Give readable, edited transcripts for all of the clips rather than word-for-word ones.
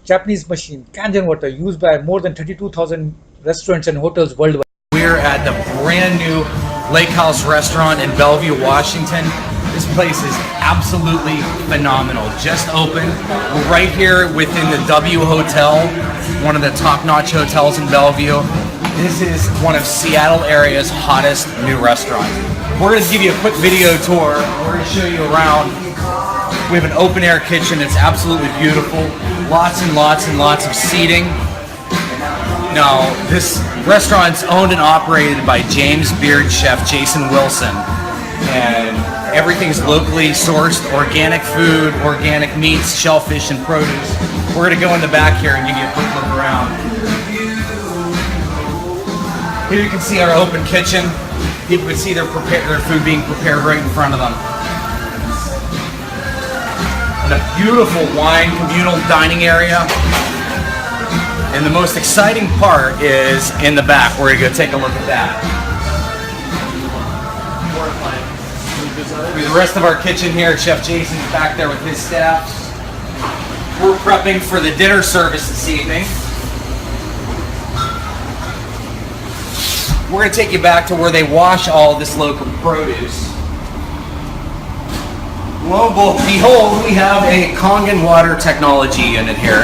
Japanese machine, Kangen water, used by more than 32,000 restaurants and hotels worldwide. We're at the brand new Lake House restaurant in Bellevue, Washington. This place is absolutely phenomenal. Just opened. We're right here within the W Hotel, one of the top-notch hotels in Bellevue. This is one of Seattle area's hottest new restaurants. We're going to give you a quick video tour. We're going to show you around. We have an open-air kitchen. It's absolutely beautiful. Lots and lots and lots of seating. Now, this restaurant's owned and operated by James Beard chef Jason Wilson. And everything's locally sourced, organic food, organic meats, shellfish, and produce. We're going to go in the back here and give you a quick look around. Here you can see our open kitchen. People can see their food being prepared right in front of them. And a beautiful wine communal dining area. And the most exciting part is in the back. We're going to go take a look at that. The rest of our kitchen here, Chef Jason's back there with his staff. We're prepping for the dinner service this evening. We're going to take you back to where they wash all this local produce. Lo and behold, we have a Kangen water technology unit here.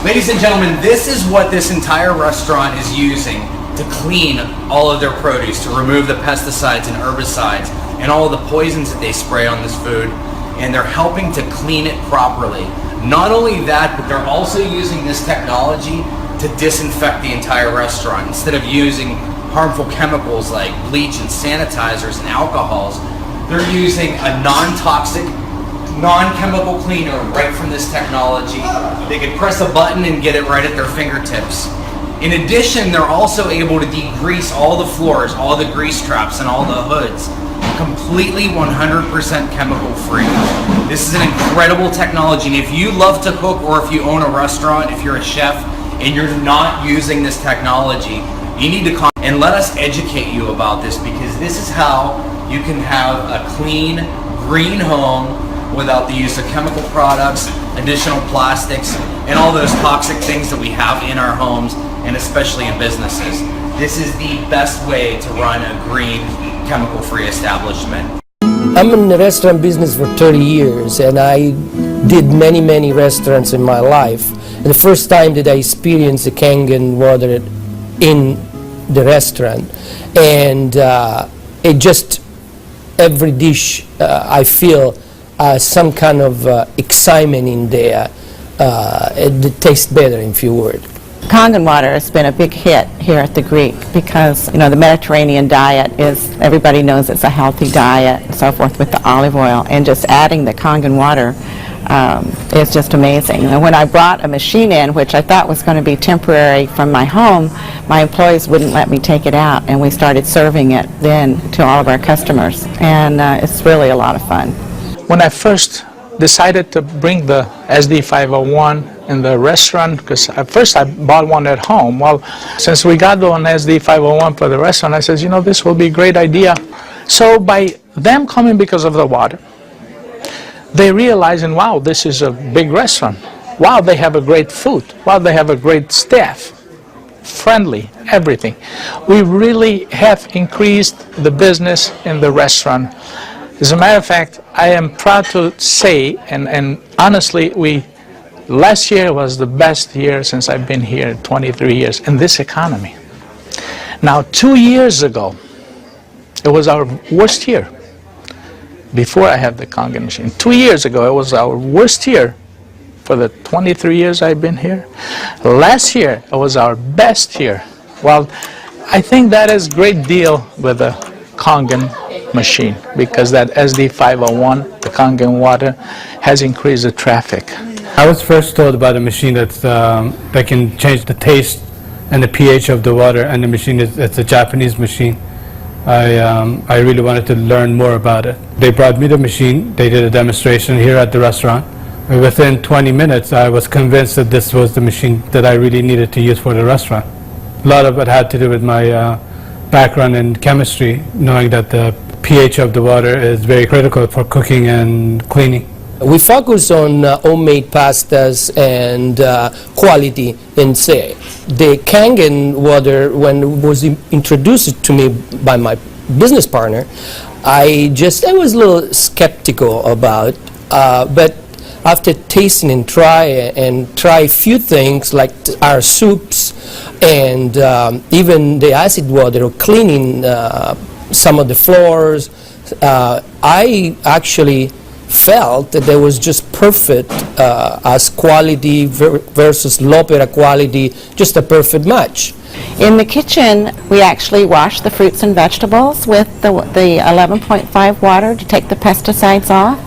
Ladies and gentlemen, this is what this entire restaurant is using to clean all of their produce, to remove the pesticides and herbicides and all of the poisons that they spray on this food, and they're helping to clean it properly. Not only that, but they're also using this technology to disinfect the entire restaurant. Instead of using harmful chemicals like bleach and sanitizers and alcohols, they're using a non-toxic, non-chemical cleaner right from this technology. They can press a button and get it right at their fingertips. In addition, they're also able to degrease all the floors, all the grease traps, and all the hoods. Completely 100% chemical free. This is an incredible technology, and if you love to cook, or if you own a restaurant, if you're a chef and you're not using this technology, you need to come and let us educate you about this, because this is how you can have a clean, green home without the use of chemical products, additional plastics, and all those toxic things that we have in our homes, and especially in businesses. This is the best way to run a green, chemical-free establishment. I'm in the restaurant business for 30 years, and I did many restaurants in my life. And the first time that I experienced the Kangen water in the restaurant, and it just, every dish I feel some kind of excitement in there. It tastes better, in few words. Kangen water has been a big hit here at the Greek because, you know, the Mediterranean diet is, everybody knows it's a healthy diet and so forth with the olive oil, and just adding the Kangen water is just amazing. And when I brought a machine in, which I thought was going to be temporary from my home, my employees wouldn't let me take it out, and we started serving it then to all of our customers, and it's really a lot of fun. When I first decided to bring the SD501 in the restaurant, because at first I bought one at home. Well, since we got one SD501 for the restaurant, I said, you know, this will be a great idea. So by them coming because of the water, they realizing, wow, this is a big restaurant. Wow, they have a great food. Wow, they have a great staff. Friendly, everything. We really have increased the business in the restaurant. As a matter of fact, I am proud to say, and honestly, last year was the best year since I've been here, 23 years, in this economy. Now, 2 years ago, it was our worst year, before I had the Kangen machine. 2 years ago, it was our worst year for the 23 years I've been here. Last year, it was our best year. Well, I think that is a great deal with the Kangen machine, because that SD501, the Kangen water, has increased the traffic. I was first told about a machine that can change the taste and the pH of the water, and the machine it's a Japanese machine. I really wanted to learn more about it. They brought me the machine, they did a demonstration here at the restaurant. Within 20 minutes I was convinced that this was the machine that I really needed to use for the restaurant. A lot of it had to do with my background in chemistry, knowing that the pH of the water is very critical for cooking and cleaning. We focus on homemade pastas and quality in say. The Kangen water, when it was introduced to me by my business partner, I was a little skeptical about, but after tasting and try a few things like our soups and even the acid water or cleaning some of the floors, I actually felt that there was just perfect as quality versus low-pera quality, just a perfect match. In the kitchen, we actually wash the fruits and vegetables with the 11.5 water to take the pesticides off.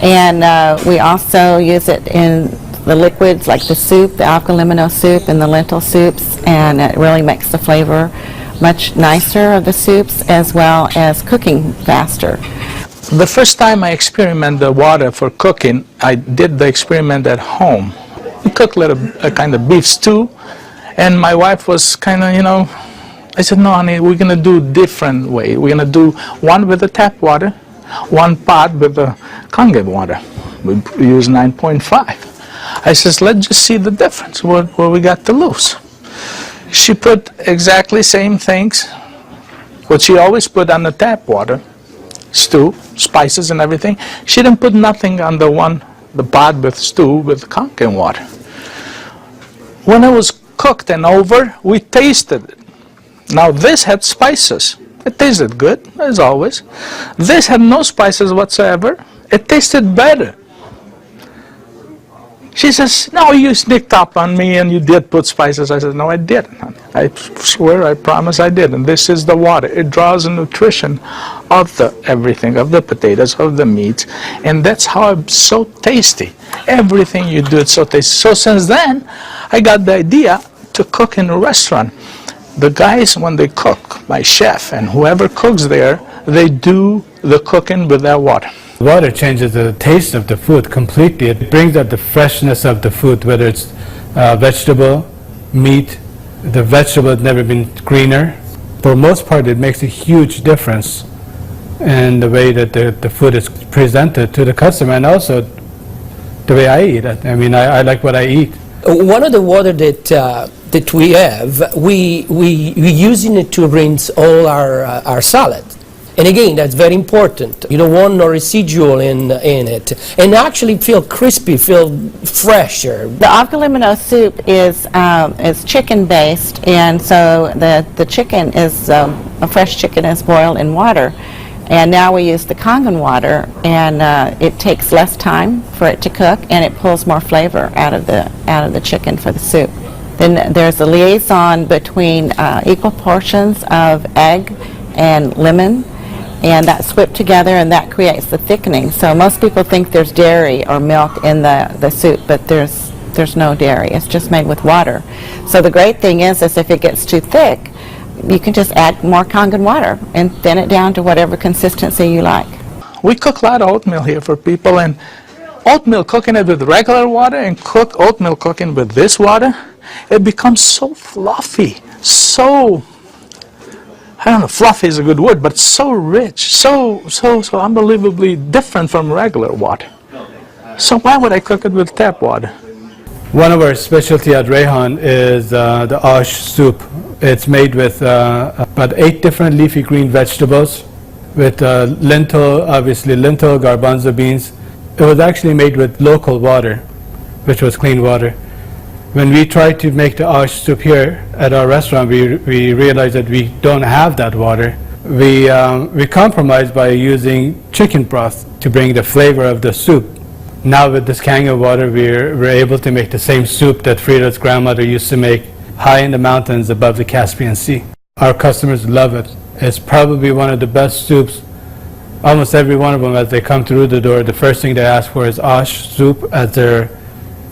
And we also use it in the liquids like the soup, the alkalimino soup and the lentil soups, and it really makes the flavor much nicer of the soups as well as cooking faster. The first time I experimented the water for cooking, I did the experiment at home. We cooked a kind of beef stew, and my wife was kind of, I said, no, honey, we're going to do different way. We're going to do one with the tap water, one pot with the Kangen water. We use 9.5. I says, let's just see the difference, what we got to lose. She put exactly same things, what she always put on the tap water, stew, spices and everything. She didn't put nothing on the pot with stew with Kangen water. When it was cooked and over, we tasted it. Now this had spices. It tasted good, as always. This had no spices whatsoever. It tasted better. She says, no, you sneaked up on me and you did put spices. I said, no, I didn't. I swear, I promise I did. And this is the water. It draws the nutrition of the everything, of the potatoes, of the meat. And that's how it's so tasty. Everything you do, it's so tasty. So since then, I got the idea to cook in a restaurant. The guys, when they cook, my chef and whoever cooks there, they do the cooking with that water. Water changes the taste of the food completely. It brings out the freshness of the food, whether it's vegetable, meat. The vegetable has never been greener. For most part, it makes a huge difference in the way that the food is presented to the customer, and also the way I eat it. I mean, I like what I eat. One of the water that we have, we using it to rinse all our salad. And again, that's very important. You don't want no residual in it. And actually feel crispy, feel fresher. The alkalimino soup is chicken-based, and so the chicken is, a fresh chicken is boiled in water. And now we use the Kangen water, and it takes less time for it to cook, and it pulls more flavor out of the chicken for the soup. Then there's a liaison between equal portions of egg and lemon, and that's whipped together, and that creates the thickening. So most people think there's dairy or milk in the soup, but there's no dairy. It's just made with water. So the great thing is if it gets too thick, you can just add more Kangen water and thin it down to whatever consistency you like. We cook a lot of oatmeal here for people, and oatmeal, cooking it with regular water and oatmeal cooking with this water, it becomes so fluffy, so, I don't know, fluffy is a good word, but so rich, so unbelievably different from regular water. So why would I cook it with tap water? One of our specialty at Rehan is the ash soup. It's made with about 8 different leafy green vegetables with lentil, garbanzo beans. It was actually made with local water, which was clean water. When we tried to make the ash soup here at our restaurant, we realized that we don't have that water. We compromised by using chicken broth to bring the flavor of the soup. Now with this Kangen water, we're able to make the same soup that Frida's grandmother used to make high in the mountains above the Caspian Sea. Our customers love it. It's probably one of the best soups. Almost every one of them, as they come through the door, the first thing they ask for is ash soup as their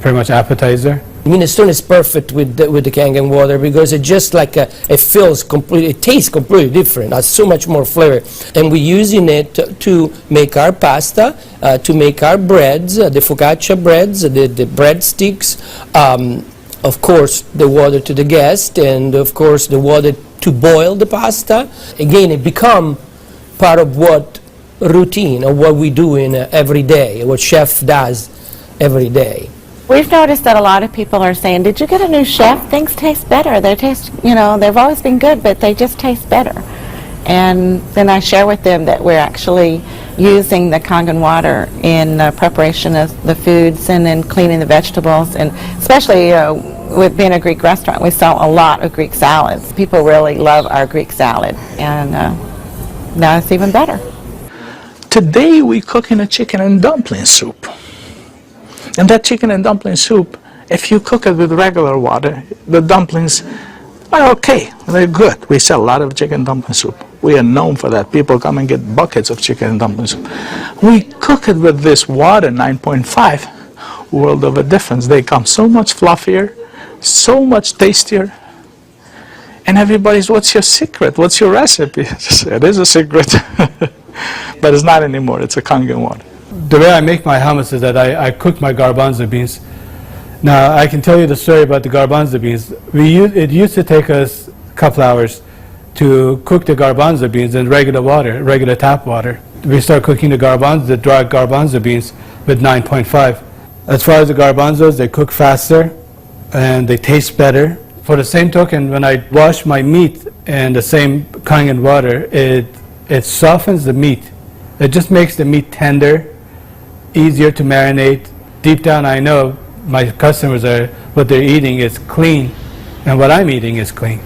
pretty much appetizer. Minestrone is perfect with the Kangen water because it just like it feels completely, it tastes completely different. It has so much more flavor, and we're using it to make our pasta, to make our breads, the focaccia breads, the breadsticks. Of course, the water to the guest, and of course the water to boil the pasta. Again, it become part of what routine of what we do in every day, what chef does every day. We've noticed that a lot of people are saying, did you get a new chef? Things taste better. They taste, they've always been good, but they just taste better. And then I share with them that we're actually using the Kangen water in preparation of the foods and in cleaning the vegetables, and especially with being a Greek restaurant, we sell a lot of Greek salads. People really love our Greek salad, and now it's even better. Today we're cooking a chicken and dumpling soup. And that chicken and dumpling soup, if you cook it with regular water, the dumplings are okay. They're good. We sell a lot of chicken dumpling soup. We are known for that. People come and get buckets of chicken and dumpling soup. We cook it with this water, 9.5, world of a difference. They come so much fluffier, so much tastier. And everybody's, what's your secret? What's your recipe? It is a secret. But it's not anymore. It's a Kangen water. The way I make my hummus is that I cook my garbanzo beans. Now, I can tell you the story about the garbanzo beans. It used to take us a couple hours to cook the garbanzo beans in regular water, regular tap water. We start cooking the dry garbanzo beans with 9.5. As far as the garbanzos, they cook faster and they taste better. For the same token, when I wash my meat in the same Kangen water, it softens the meat. It just makes the meat tender, easier to marinate. Deep down, I know my customers what they're eating is clean, and what I'm eating is clean.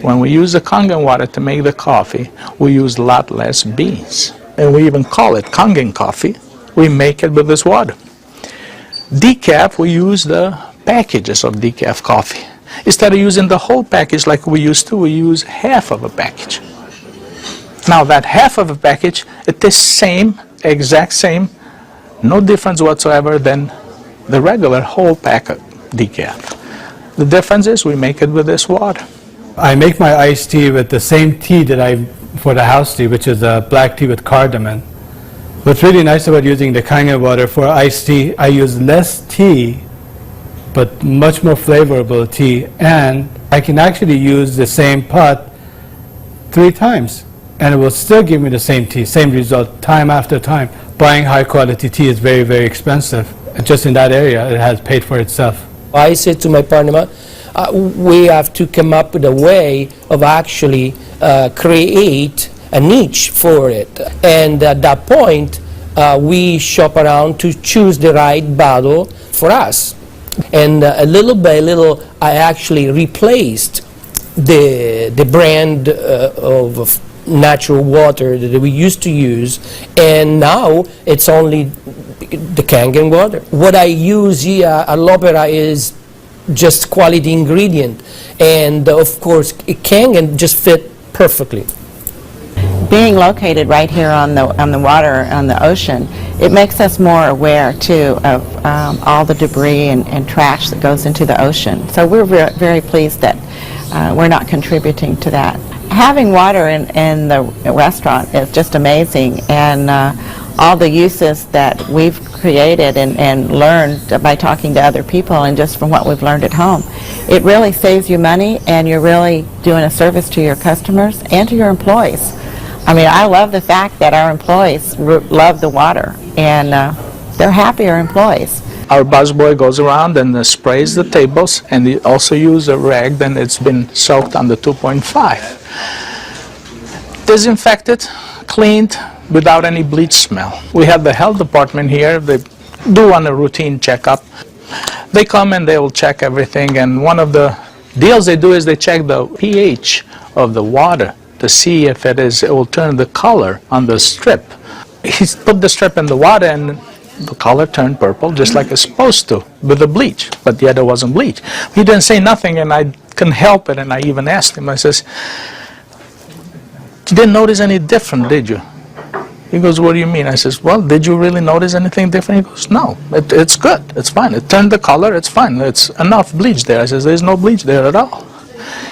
When we use the Kangen water to make the coffee, we use a lot less beans. And we even call it Kangen coffee. We make it with this water. Decaf, we use the packages of decaf coffee. Instead of using the whole package like we used to, we use half of a package. Now that half of a package, it is same, exact same, no difference whatsoever than the regular whole pack of decaf. The difference is we make it with this water. I make my iced tea with the same tea that for the house tea, which is a black tea with cardamom. What's really nice about using the Kangen water for iced tea, I use less tea, but much more flavorful tea, and I can actually use the same pot 3 times, and it will still give me the same tea, same result, time after time. Buying high quality tea is very, very expensive. And just in that area, it has paid for itself. I said to my partner, we have to come up with a way of actually create a niche for it. And at that point, we shop around to choose the right bottle for us. And little by little, I actually replaced the brand of natural water that we used to use, and now it's only the Kangen water. What I use here at L'Opera is just quality ingredient, and of course Kangen just fit perfectly. Being located right here on the water, on the ocean, it makes us more aware too of all the debris and trash that goes into the ocean. So we're very pleased that we're not contributing to that. Having water in the restaurant is just amazing, and all the uses that we've created and learned by talking to other people and just from what we've learned at home, it really saves you money, and you're really doing a service to your customers and to your employees. I mean, I love the fact that our employees love the water, and they're happier employees. Our busboy goes around and sprays the tables, and he also uses a rag that it's been soaked under 2.5. Disinfected, cleaned, without any bleach smell. We have the health department here. They do on a routine checkup. They come and they will check everything, and one of the deals they do is they check the pH of the water to see if it will turn the color on the strip. He put the strip in the water, and the color turned purple just like it's supposed to with the bleach, but yet it wasn't bleach. He didn't say nothing, and I couldn't help it, and I even asked him, I says, "You didn't notice any different, did you?" He goes, "What do you mean?" I says, "Well, did you really notice anything different?" He goes, "No, it's good, it's fine. It turned the color, it's fine. It's enough bleach there." I says, "There's no bleach there at all."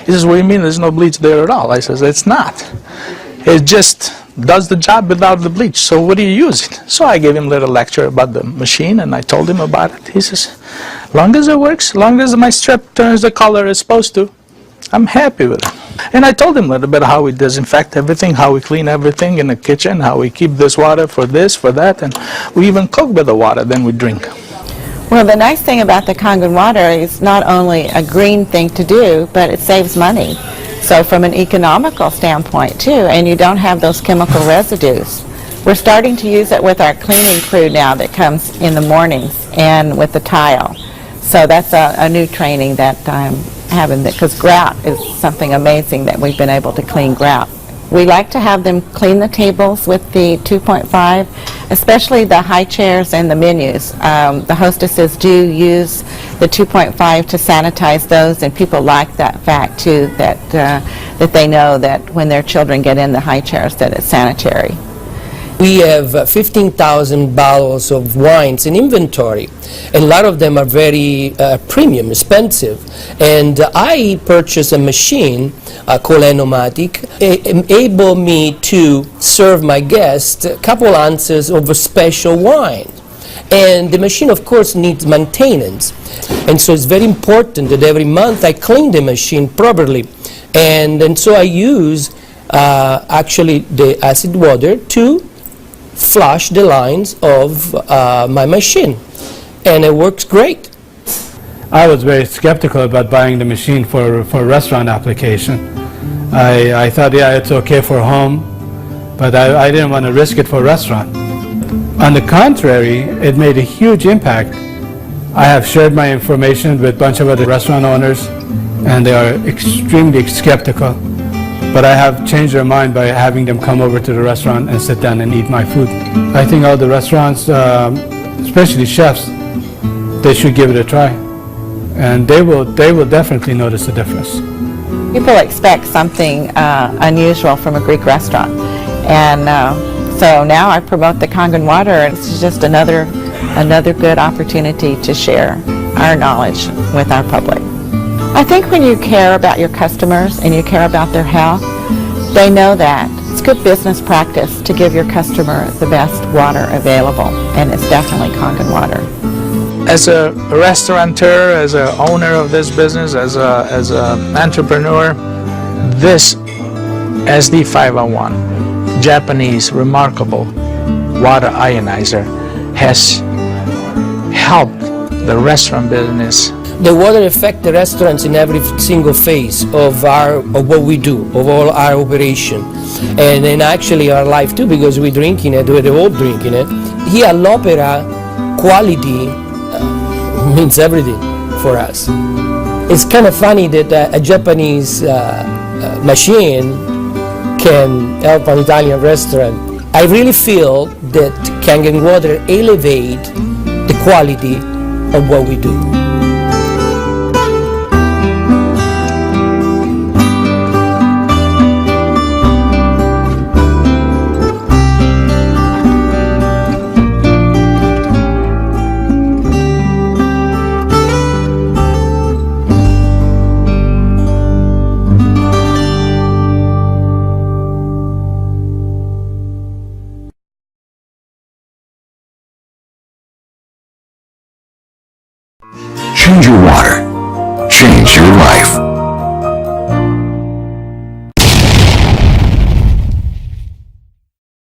He says, "What do you mean there's no bleach there at all?" I says, "It's not. It just does the job without the bleach. So what do you use it?" So I gave him a little lecture about the machine, and I told him about it. He says, "Long as it works, long as my strip turns the color it's supposed to, I'm happy with it." And I told him a little bit how we disinfect everything, how we clean everything in the kitchen, how we keep this water for this, for that, and we even cook with the water, then we drink. Well, the nice thing about the Kangen water is not only a green thing to do, but it saves money. So from an economical standpoint too, and you don't have those chemical residues. We're starting to use it with our cleaning crew now that comes in the mornings and with the tile. So that's a new training that I'm having, because grout is something amazing that we've been able to clean grout. We like to have them clean the tables with the 2.5, especially the high chairs and the menus. The hostesses do use the 2.5 to sanitize those, and people like that fact too, that they know that when their children get in the high chairs that it's sanitary. We have 15,000 bottles of wines in inventory, and a lot of them are very premium, expensive. And I purchased a machine called Enomatic, able me to serve my guests a couple ounces of a special wine. And the machine, of course, needs maintenance. And so it's very important that every month I clean the machine properly. And so I use actually the acid water to flush the lines of my machine, and it works great. I was very skeptical about buying the machine for restaurant application. I thought, yeah, it's okay for home, but I didn't want to risk it for restaurant. On the contrary, it made a huge impact. I have shared my information with a bunch of other restaurant owners, and they are extremely skeptical. But I have changed their mind by having them come over to the restaurant and sit down and eat my food. I think all the restaurants, especially chefs, they should give it a try. And they will definitely notice a difference. People expect something unusual from a Greek restaurant. And so now I promote the Kangen water, and it's just another good opportunity to share our knowledge with our public. I think when you care about your customers and you care about their health, they know that. It's good business practice to give your customer the best water available, and it's definitely Kangen water. As a restaurateur, as an owner of this business, as an entrepreneur, this SD501, Japanese remarkable water ionizer, has helped the restaurant business. The water affects the restaurants in every single phase of what we do, of all our operation, and then actually our life too, because we're drinking it, we're all drinking it. Here at l'Opera, quality means everything for us. It's kind of funny that a Japanese machine can help an Italian restaurant. I really feel that Kangen water elevate the quality of what we do. Change your